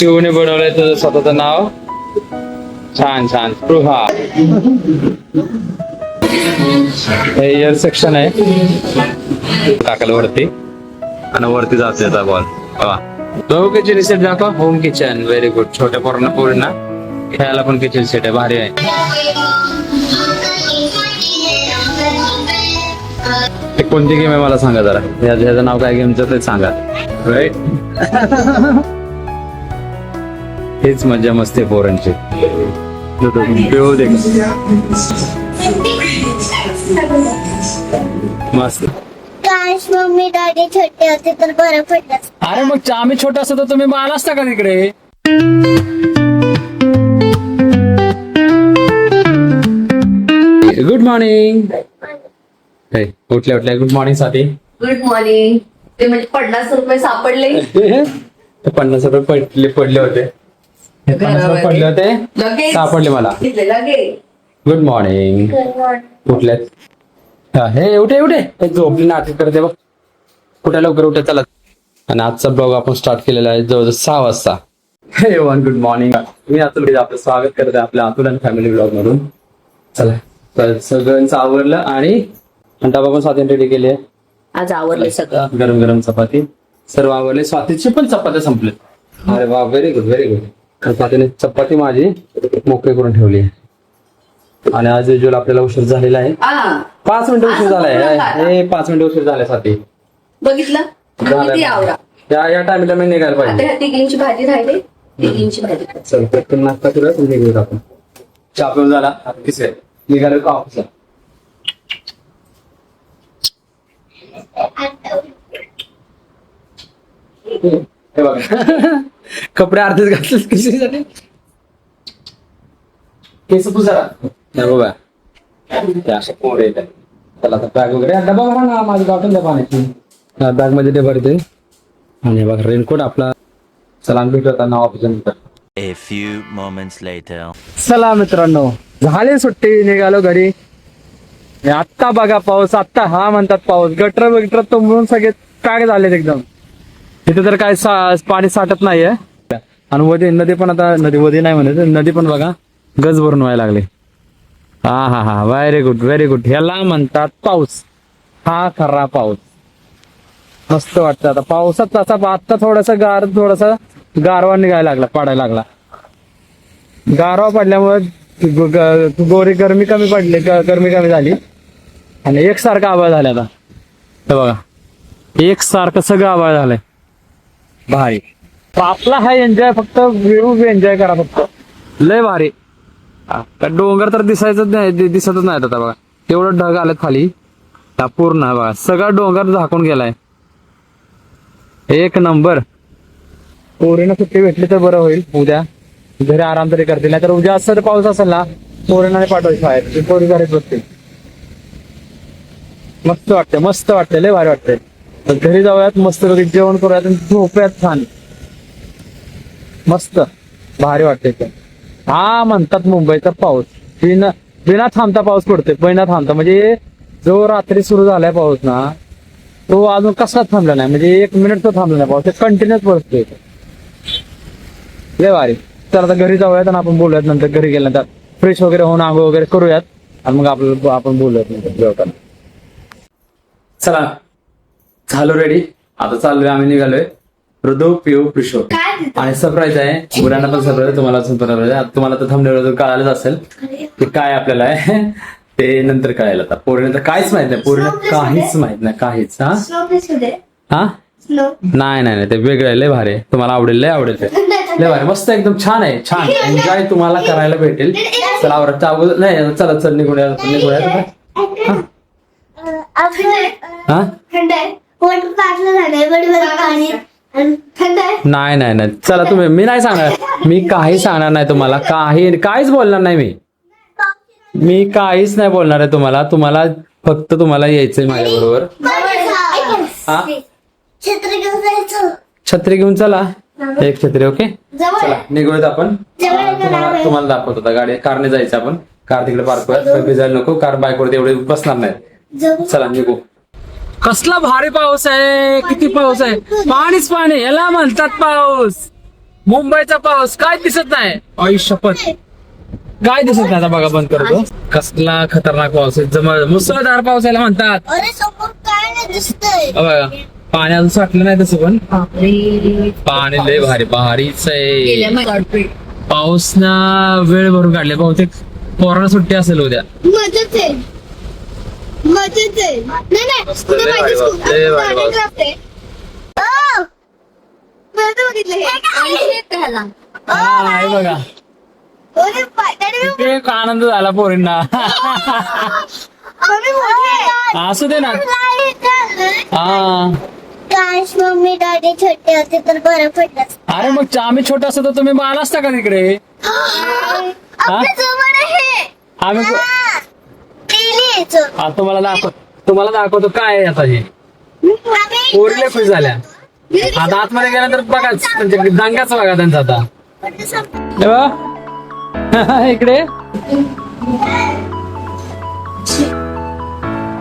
शिवने बनवलंय तुझं स्वतःचं नाव. छान छान. स्पृहा. हे एअर सेक्शन आहे. टाकलं वरती आणि वरती जाते आता बॉल. दोन किचन सेट दाखवा. Home kitchen. Very good. छोट्या पोरांना खेळायला पण किचन सेट आहे. भारी आहे. ते कोणती गेम आहे मला सांगा जरा. ह्याचं नाव काय गेमचं ते सांगा. राईट. हेच मजा मस्ती पोरांची. मस्त. काश मम्मी डॅडी छोटे होते तर बरं पडलं. अरे मग आम्ही छोटा असतो तर तुम्ही बाल असता का तिकडे. Good morning. उठल्या उठल्या गुड मॉर्निंग साठी. Good morning. ते म्हणजे 50 रुपये सापडले. 50 रुपये पडले होते. 50 रुपये पडले होते. लगेच सापडले मला. लगेच. Good morning. उठल्यात. हे उठे उठे. झोपली नाटक करते बघ. कुठे लवकर उठे चला. आणि आजचा ब्लॉग आपण स्टार्ट केलेला आहे जवळजवळ 6 वाजता. हे वन गुड मॉर्निंग. मी अतुल आपलं स्वागत करते आपल्या अतुल आणि फॅमिली ब्लॉग मधून. चला तर सगळ्यांचं आवरलं आणि डबा पण स्वाती रेडी केली आहे. आज आवरले सगळं. गरम गरम चपाती सर्व आवरले. स्वातीची पण चपात्या संपले. अरे वा व्हेरी गुड व्हेरी गुड. स्वातीने चपाती माझी मोकळी करून ठेवली आहे. आणि आज युजल आपल्याला उशीर झालेला आहे. 5 मिनिटं उशीर झालाय. 5 मिनिटं उशीर झालाय स्वाती. बघितलं किती आवरा. या टाइमला मी निघायला आता पाहिजे. ह्या तिघींची भाजी राहिली. तिघींची भाजी कर. चल पटकन नाश्ता करूया तुम्ही निघूयात आपण. चहा पिऊन झाला आता किस आहे निघालो का ऑफिसला. हे बघा कपडे अर्धेच घातले कशी झाले. केस पुसारा नाही बाबा. ते अशा पोर येत. चला आता बॅग वगैरे डबा भरा ना. माझी बॉटल द्या पाण्याची. बॅग मध्ये ते भरते. आणि बघा रेनकोट आपला. चला भेटू आता नाव ऑफिसनंतर. A few moments later. चला मित्रांनो झाले सुट्टी निघालो घरी. आत्ता बघा पाऊस. आत्ता हा म्हणतात पाऊस. गटर तुंबून सगळे काय झालेत एकदम. तिथे तर काय पाणी साठत नाहीये. आणि वधी नदी पण आता वधी नाही म्हणत नदी पण बघा गज भरून व्हायला लागले. हा व्हेरी गुड व्हेरी गुड. ह्याला म्हणतात पाऊस. हा खरा पाऊस. मस्त वाटतं आता पावसात. तसा आता थोडासा गारवा निघायला लागला पडायला लागला. गारवा पडल्यामुळे गरमी कमी पडली. गरमी कमी झाली आणि एकसारखं आवाज झाला. आता हे बघा एकसारखं सगळं आवाज झालंय. भारी. आपला हा एन्जॉय फक्त व्ह्यू एन्जॉय करा फक्त. लय भारी. डोंगर तर दिसतच नाही आता बघा. एवढं ढग आलेत खाली. पूर्ण बघा सगळा डोंगर झाकून गेलाय. एक नंबर. पोरीनं सुट्टी भेटली तर बरं होईल. उद्या घरी आराम तरी करतील. नाही तर उद्या असं तर पाऊस असेल ना पोरीनाने पाठवायची बाहेर. पोरी घरीच बसतील. मस्त वाटतंय लय भारी वाटतंय. तर घरी जाऊयात मस्त जेवण करूयात आणि झोपूयात छान. मस्त भारी वाटतंय. हा म्हणतात मुंबईचा पाऊस बिना थांबता पाऊस पडतोय. बिना थांबता म्हणजे जो रात्री सुरू झालाय पाऊस ना तो अजून कसाच थांबला नाही. म्हणजे 1 मिनिट तो थांबला नाही पाऊस. कंटिन्युअस पडतोय. लय भारी. तर आता घरी जाऊयात आणि आपण बोलूयात नंतर. घरी गेल्यानंतर फ्रेश वगैरे होऊन आंघोळ वगैरे करूयात आणि मग आपण बोलूयात नंतर जेवताना. चला झालो रेडी. आता चाललोय आम्ही निघालोय. ऋतू पिऊ प्रिशो आणि सरप्राईज आहे. मुलांना पण सरप्राईज. तुम्हाला सरप्राईज आहे. तुम्हाला तर थंबनेल कळालंच असेल की काय आपल्याला आहे. ते नंतर कळायला. आता पोरीने तर काहीच माहित नाही. पोरीने काहीच माहित नाही काहीच. हा नाही ते वेगळं आहे. लय भारी. तुम्हाला आवडेल. लय आवडेल. लय भारी मस्त एकदम छान आहे. छान एन्जॉय तुम्हाला करायला भेटेल. चला आवडत नाही. चल निघूया. नाही चला तुम्ही. मी नाही सांगणार. मी काही सांगणार नाही तुम्हाला. काहीच बोलणार नाही. मी काहीच नाही बोलणार आहे तुम्हाला. फक्त तुम्हाला यायचंय माझ्या बरोबर. छत्री घेऊन चला. एक छत्री. ओके चला निघूयात आपण. तुम्हाला दाखवत होता गाडी कारने जायचं आपण. कार तिकडे पार्क करूयात. भिजायला नको. कार बाईकवरती एवढे बसणार नाही. चला निघू. कसला भारी पाऊस आहे. किती पाऊस आहे. पाणीच पाणी. याला म्हणतात पाऊस. मुंबईचा पाऊस काय दिसत नाही. आई शपथ काय दिसत नाही. आता बघा बंद करतो. कसला खतरनाक पाऊस आहे. मुसळधार पाऊस याला म्हणतात. अरे समोर काय नाही दिसतंय. बघा पाणी अजून साठलं नाही तसं पण बापरे. पाणी लय भारीच आहे. गेल्या महिन्यात. पाऊस ना वेळ भरून काढले. बहुतेक पोराला सुट्टी असेल उद्या. मजेच आहे. नाही तुला लय भारी माहिती बाप, लय भारी बाप. क्राफ्ट आहे. ओ, मी आता बघितलं हे. पैसे आहेत का ह्याला? हा, हे बघा अरे बाय, daddy, किती एक आनंद झाला पोरींना. मम्मी मोठी आहे. असू दे ना. Light आहे. हा काश मम्मी डॅडी छोटे होते तर बरं पडलं असतं. अरे मग आम्ही छोटा असतो तर तुम्ही बाल असता का तिकडे. आपल्या जवळ आहे. आम्ही हा, daily यायचो. हा, तुम्हाला दाखवतो काय आहे आता हे. आम्ही- पोरीला खुश झाल्या. आता आतमध्ये गेल्यानंतर बघाच म्हणजे दंगाच बघा त्यांचा आता. हे बघ. इकडे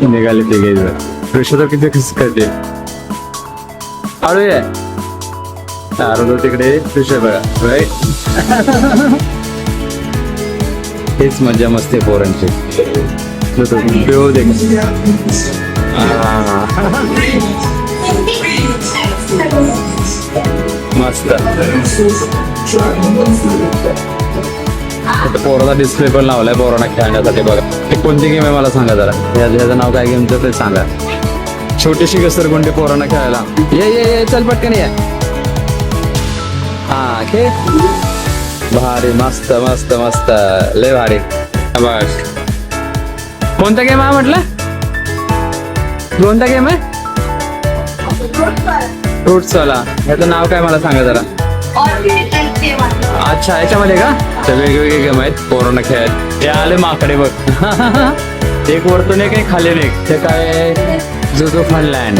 निघाले ते गेलं. कृष्ण किती खुश करते. हळू आहे अरे तिकडे कृष्ण बघा. हेच मजा मस्ती पोरांची. पिऊ दे. मस्त पोराचा डिस्प्ले पण लावलाय पोरांना खेळण्यासाठी. बघा हे कोणती गेम आहे मला सांगा जरा. याचं नाव काय गेमचं ते सांगा. छोटीशी घसरगुंडी पोरांना खेळायला. ये चल पटकन ये. हा खेळ. भारी मस्त मस्त मस्त लय भारी. बस कोणता गेम आहे म्हटलं. कोणता गेम आहे. फ्रुट्स वाला. याचं नाव काय मला सांगा जरा. अच्छा याच्यामध्ये का वेगवेगळे गेम आहेत पोरांना खेळायला. ते आले माकडे बघ. एक वरतून एक खाली एक. ते काय जुजो फनलँड.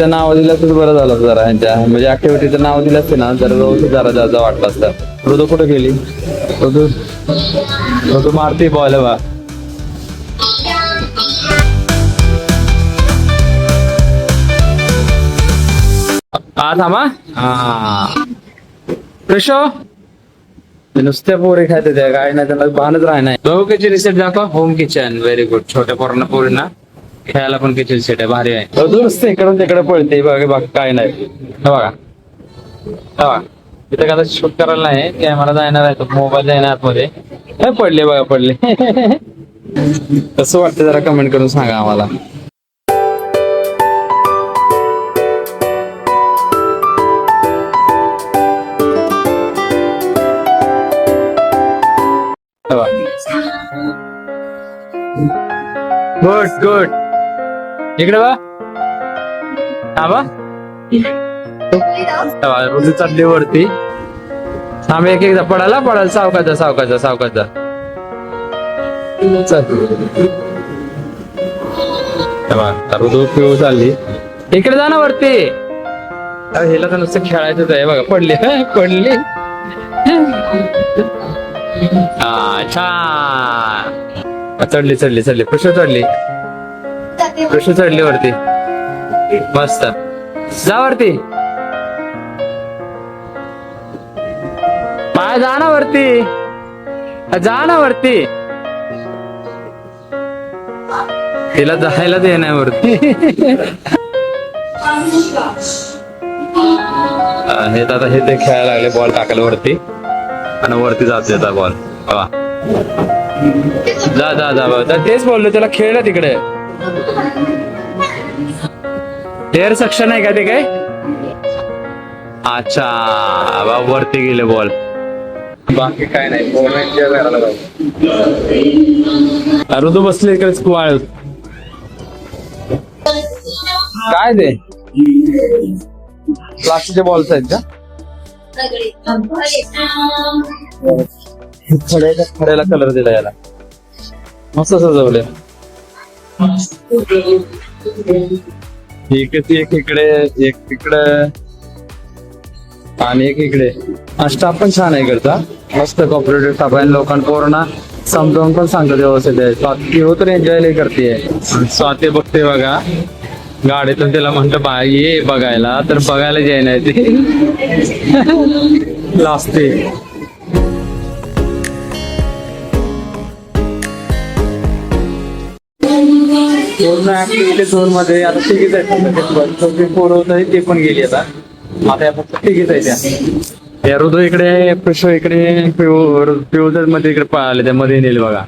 नाव दिलं तर बरं झालं जरा. यांच्या म्हणजे ऍक्टिव्हिटीचं नाव दिलं असते ना जरा रोज जरा जास्त वाटलं असतं. ऋतू कुठे गेली. ऋतू मारती बॉल बा. हा थांबा. हा कृषो नुसत्या पोरी खायचे त्या काय नाही त्यांना भानच राह नाही. बघू किचन रिसेट दाखव. Home kitchen very good. छोट्या पोरांना पोरींना खेळायला पण किचन सेट आहे. भारी आहे. नुसतं इकडून तिकडे पळते बघा. बाकी काय नाही. हे बघा इथे का शूट करायला नाही. कॅमेरा जाणार आहे. मोबाईल जाणार आतमध्ये. पडले बघा पडले. कसं वाटतं जरा कमेंट करून सांगा आम्हाला. गुड इकडे बा. हा बा ऋतू चढली वरती. थांब एक एकदा पडायला सावकाचा. ऋतू पिऊ चालली. इकडे जा ना वरती. हिला तर नुसतं खेळायचंच आहे बघा. पडली. हा छान. चढली कृष्ण चढली वरती. मस्त जा वरती. पाय जा ना वरती. तिला जायला दे नाही वरती. हे ते खेळायला लागले. बॉल टाकायला वरती आणि वरती जाते आता बॉल. जा तेच बोललो त्याला. खेळ ना तिकडे. एअर सक्शन आहे का ते काय. अच्छा वरती गेले बॉल. बाकी काय नाही. ऋतू बसले इकडे वाळ. काय ते प्लास्टिकचे बॉल्स आहेत का. खड्याला कलर दिला याला. मस्त सजवले. एक इकडे एक तिकडे. आणि एक इकडे स्टाफ पण छान आहे इकडचा, मस्त कॉपरेटिव्ह स्टाफ आहे. लोकांना पोरांना समजावून पण सांगतो व्यवस्थित आहे. स्वाती हो तर एन्जॉय करते. स्वाती बघते बघा गाडीतून, तिला म्हणतं बा ये बघायला, तर बघायला जे नाही ती लाजते. पूर्ण ऍक्टिव्हिटी झोन मध्ये आता तिघीच आहेत. पोरं होतं ते पण गेली आता या फक्त तिघीच आहे त्या. या हृदय इकडे, पिशो इकडे, पिवळर मध्ये इकडे पळाले, त्या मध्ये नेले बघा.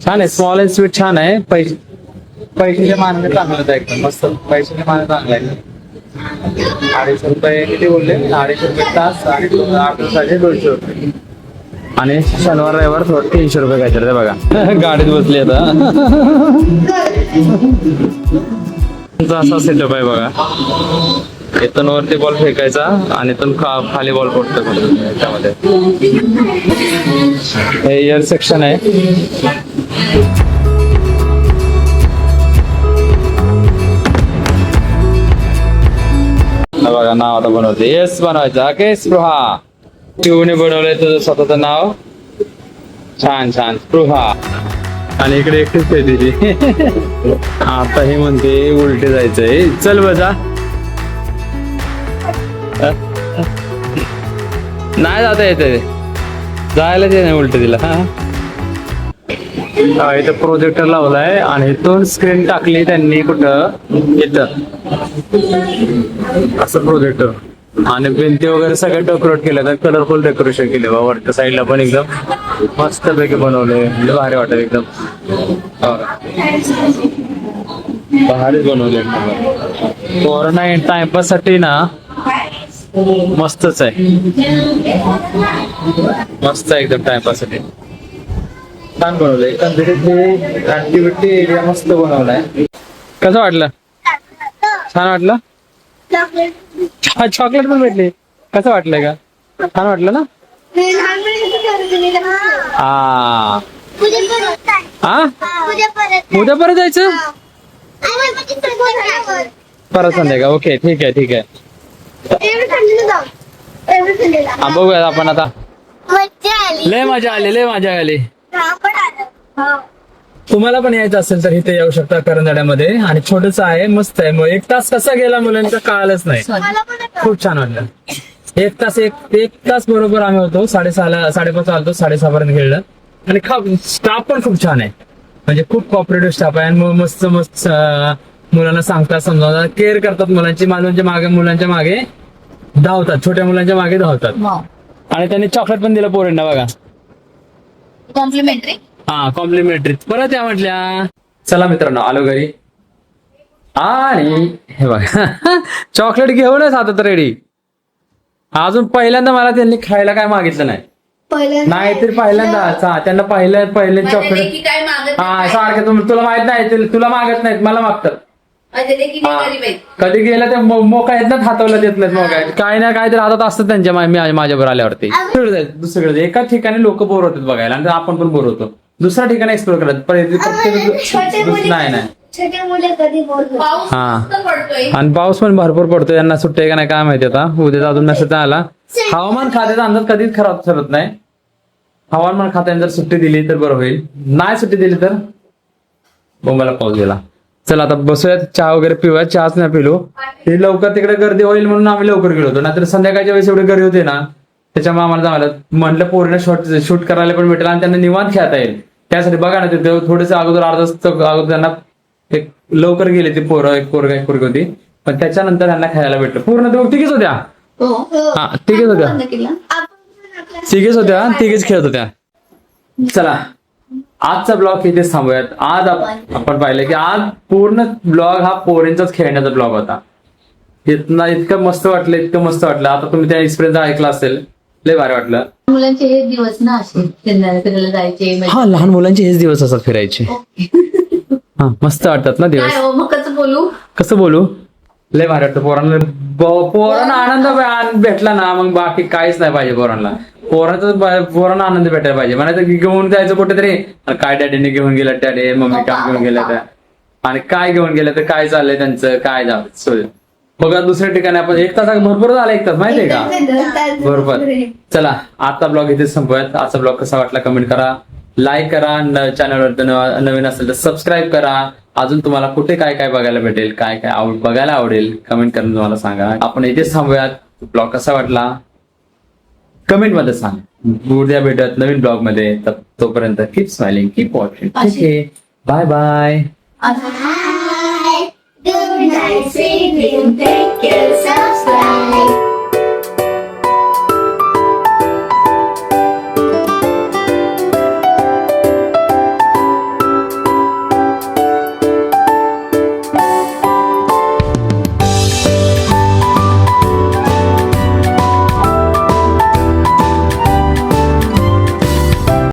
छान आहे, स्मॉल अँड स्वीट छान आहे. पैशाच्या मानाने चांगलं आहे, एकदम मस्त. पैशाच्या मानाने चांगलं आहे. 250 रुपये किती बोलले? 250 रुपये तास आणि 8 दिवसाचे 200 रुपये. आणि शनिवार रविवार थोडं 300 रुपये काहीतरी ते बघा. गाडीत बसली आता. असा सेटअप आहे बघा. इथून वरती बॉल फेकायचा आणि इथून खाली बॉल पडतो त्यामध्ये. हे एअर सेक्शन आहे. बघा नाव आता बनवते. येस बनवायचं के स्पृहा. शिवने बनवलंय तुझं स्वतःचं नाव. छान छान स्पृहा. आणि इकडे एकटीच आहे तिची. आता हे म्हणते उलटे जायचंय. चल बजा. नाही जाता येते, जायलाच नाही उलट तिला. इथं प्रोजेक्टर लावलाय आणि इथून स्क्रीन टाकली त्यांनी कुठं इथं असं प्रोजेक्टर. आणि भिंती वगैरे सगळं डेकोरेट केलं, तर कलरफुल डेकोरेशन केले बा. वरच्या साईडला पण एकदम मस्त पैकी बनवले, भारी वाटत एकदम. भारीच बनवले. कोरोना टाइमपास साठी ना मस्तच आहे, मस्त आहे एकदम टाइमपास साठी. छान बनवलंय. ऍक्टिव्हिटी एरिया मस्त बनवलाय. कसं वाटलं? छान वाटलं. चॉकलेट पण भेटली. कसं वाटलंय का? छान वाटलं ना? हा उद्या परत जायचं. परत संध्याकाळी. ओके ठीक आहे ठीक आहे. बघूया आपण आता. लय मजा आली, लय मजा आली. तुम्हाला पण यायचं असेल तर इथे येऊ शकता करंजाड्यामध्ये. आणि छोटस आहे, मस्त आहे. मग 1 तास कसा गेला मुलांचा कळालंच नाही. खूप छान वाटलं. 1 तास एक तास बरोबर आम्ही होतो. 6:30 5:30 आलतो, 6:30 पर्यंत खेळलं. आणि स्टाफ पण खूप छान आहे, म्हणजे खूप कॉपरेटिव्ह स्टाफ आहे. आणि मस्त मस्त मुलांना सांगतात, समजावतात, केअर करतात मुलांची. मुलांच्या मागे धावतात, छोट्या मुलांच्या मागे धावतात. आणि त्यांनी चॉकलेट पण दिलं पोरांना बघा, कॉम्प्लिमेंटरी. हा कॉम्प्लिमेंटरी. परत या म्हटल्या. चला मित्रांनो आलो घरी. आणि हे बघा चॉकलेट घेऊनच आता तर रेडी. अजून पहिल्यांदा मला त्यांनी खायला काय मागितलं नाही. नाही तर पहिल्यांदा त्यांना पहिले चॉकलेट. काय मागत हा सारखे तुला माहित नाही, तुला मागत नाहीत, मला मागतात. कधी गेलं तर मोका येत ना, हातवलं देत नाहीत. मोका काय ना काय तर हातात असतात त्यांच्या माझ्यावर आल्यावरती. दुसरीकडे एकाच ठिकाणी लोक बोर होतात बघायला, आणि आपण पण बोर होतो. दुसऱ्या ठिकाणी एक्सप्लोर करत नाही. हा आणि पाऊस पण भरपूर पडतो. यांना सुट्टी का नाही काय माहिती. आता उद्या अजून मेसेज आला. हवामान खात्याचा अंदाज कधीच खराब ठरत नाही. हवामान खात्याने जर सुट्टी दिली तर बरं होईल, नाही सुट्टी दिली तर बोंबाला पाऊस गेला. चला आता बसूयात, चहा वगैरे पिऊया. चहाच नाही पिलो, ते लवकर तिकडे गर्दी होईल म्हणून आम्ही लवकर गेलो होतो. नाहीतर संध्याकाळच्या वेळेस एवढी गर्दी होते ना, त्याच्यामुळे आम्हाला चांगलं म्हटलं पोरीने शूट करायला पण भेटेल आणि त्यांना निवांत खेळता येईल. त्यासाठी बघा ना, ते थोडेसे अगोदर अर्धा अगोदर त्यांना एक लवकर गेले. ते पोरं एक पोरगा एक पोरगी होती, पण त्याच्यानंतर त्यांना खेळायला भेटलं. पूर्ण ते तिघीच होत्या. हा तिघीच होत्या, तिघीच खेळत होत्या. चला आजचा ब्लॉग इथेच थांबूयात. आज आपण पाहिलं की आज पूर्ण ब्लॉग हा पोरींचाच खेळण्याचा ब्लॉग होता. इतकं मस्त वाटलं. आता तुम्ही त्या एक्सपिरियन्स ऐकला असेल, लय भारी वाटलं. मुलांचे हे दिवस ना असे फिरायला जायचे. हा लहान मुलांचे हेच दिवस असतात फिरायचे. हा मस्त वाटतात ना दिवस. मग कसं बोलू लय भारी वाटतं. पोरांना आनंद भेटला ना, मग बाकी काहीच नाही पाहिजे. पोरांना आनंद भेटायला पाहिजे. म्हणायचं घेऊन जायचं कुठेतरी, काय डॅडीने घेऊन गेलं, डॅडी मम्मी काम घेऊन गेलं, आणि काय घेऊन गेलं तर काय चाललंय त्यांचं, काय जाऊ बघा दुसऱ्या ठिकाणी आपण 1 तास भरपूर झाला, 1 तास माहितीये का? बरोबर. चला आता ब्लॉग इथे संपवूयात. आजचा ब्लॉग कसा वाटला कमेंट करा, लाईक करा, चॅनलवर नवीन असेल तर सबस्क्राईब करा. अजून तुम्हाला कुठे काय काय बघायला भेटेल, काय काय बघायला आवडेल कमेंट करून तुम्हाला सांगा. आपण इथेच थांबूयात. ब्लॉग कसा वाटला कमेंट मध्ये सांग. उद्या भेटत नवीन ब्लॉग मध्ये. तोपर्यंत keep smiling, keep watching. Okay, bye bye. Bye. Good night, sweet dream. Take care, subscribe.